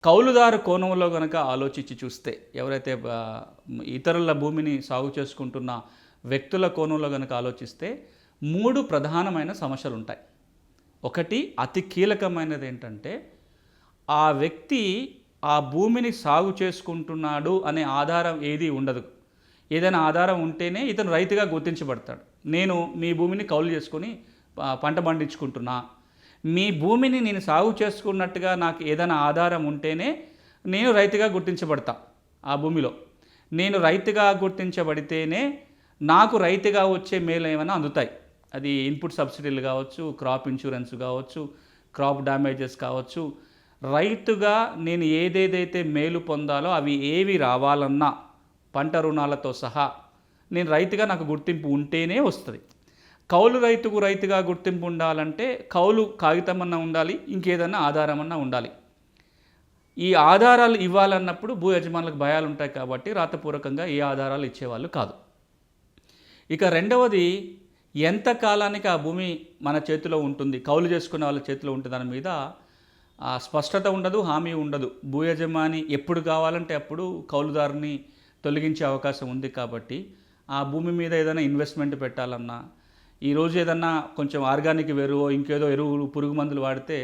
కౌలుదారు కోణంలో గనక ఆలోచించి చూస్తే ఎవరైతే ఇతరుల భూమిని సాగు చేసుకుంటున్న వ్యక్తుల కోణంలో గనక ఆలోచిస్తే 3 ప్రధానమైన సమస్యలుంటాయి. ఒకటి అతి కీలకమైనది ఏంటంటే, ఆ వ్యక్తి ఆ భూమిని సాగు చేసుకుంటున్నాడు అనే ఆధారం ఏది ఉండదు. ఏదైనా ఆధారం ఉంటేనే ఇతను రైతుగా గుర్తించబడతాడు. నేను మీ భూమిని కౌలు చేసుకొని పంట పండించుకుంటున్నా, మీ భూమిని నేను సాగు చేసుకున్నట్టుగా నాకు ఏదైనా ఆధారం ఉంటేనే నేను రైతుగా గుర్తించబడతా. ఆ భూమిలో నేను రైతుగా గుర్తించబడితేనే నాకు రైతుగా వచ్చే మేలు ఏమైనా అందుతాయి. అది ఇన్పుట్ సబ్సిడీలు కావచ్చు, క్రాప్ ఇన్సూరెన్స్ కావచ్చు, క్రాప్ డ్యామేజెస్ కావచ్చు. రైతుగా నేను ఏదేదైతే మేలు పొందాలో అవి ఏవి రావాలన్నా పంట రుణాలతో సహా నేను రైతుగా నాకు గుర్తింపు ఉంటేనే వస్తుంది. కౌలు రైతుగా గుర్తింపు ఉండాలంటే కౌలు కాగితమన్నా ఉండాలి, ఇంకేదన్నా ఆధారమన్నా ఉండాలి. ఈ ఆధారాలు ఇవ్వాలన్నప్పుడు భూ యజమానులకు భయాలు ఉంటాయి కాబట్టి రాతపూర్వకంగా ఏ ఆధారాలు ఇచ్చేవాళ్ళు కాదు. ఇక రెండవది, ఎంత కాలానికి ఆ భూమి మన చేతిలో ఉంటుంది, కౌలు చేసుకునే వాళ్ళ చేతిలో ఉంటుంది దాని మీద స్పష్టత ఉండదు, హామీ ఉండదు. భూ యజమాని ఎప్పుడు కావాలంటే అప్పుడు కౌలుదారుని తొలగించే అవకాశం ఉంది కాబట్టి ఆ భూమి మీద ఏదైనా ఇన్వెస్ట్మెంట్ పెట్టాలన్నా, ఈరోజు ఏదన్నా కొంచెం ఆర్గానిక్ ఎరువు ఇంకేదో ఎరువులు పురుగు మందులు వాడితే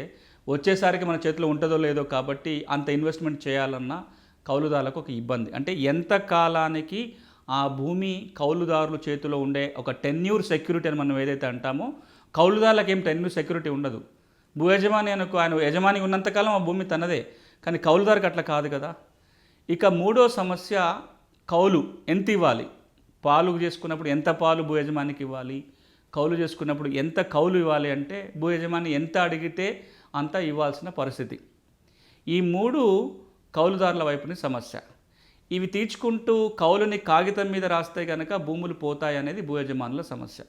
వచ్చేసరికి మన చేతిలో ఉంటుందో లేదో కాబట్టి అంత ఇన్వెస్ట్మెంట్ చేయాలన్నా కౌలుదారులకు ఒక ఇబ్బంది. అంటే ఎంత కాలానికి ఆ భూమి కౌలుదారుల చేతిలో ఉండే ఒక టెన్యూర్ సెక్యూరిటీ అని మనం ఏదైతే అంటామో, కౌలుదారులకు ఏం టెన్యూర్ సెక్యూరిటీ ఉండదు. భూ యజమాని అనుకో, ఆయన యజమాని ఉన్నంతకాలం ఆ భూమి తనదే, కానీ కౌలుదారుకి అట్లా కాదు కదా. ఇక మూడో సమస్య, కౌలు ఎంత ఇవ్వాలి. పాలు చేసుకున్నప్పుడు ఎంత పాలు భూ యజమానికి ఇవ్వాలి, కౌలు చేసుకున్నప్పుడు ఎంత కౌలు ఇవ్వాలి అంటే భూ యజమాని ఎంత అడిగితే అంత ఇవ్వాల్సిన పరిస్థితి. ఈ 3 కౌలుదారుల వైపుని సమస్య. ఇవి తీర్చుకుంటూ కౌలుని కాగితం మీద రాస్తే కనుక భూములు పోతాయనేది భూ యజమానుల సమస్య.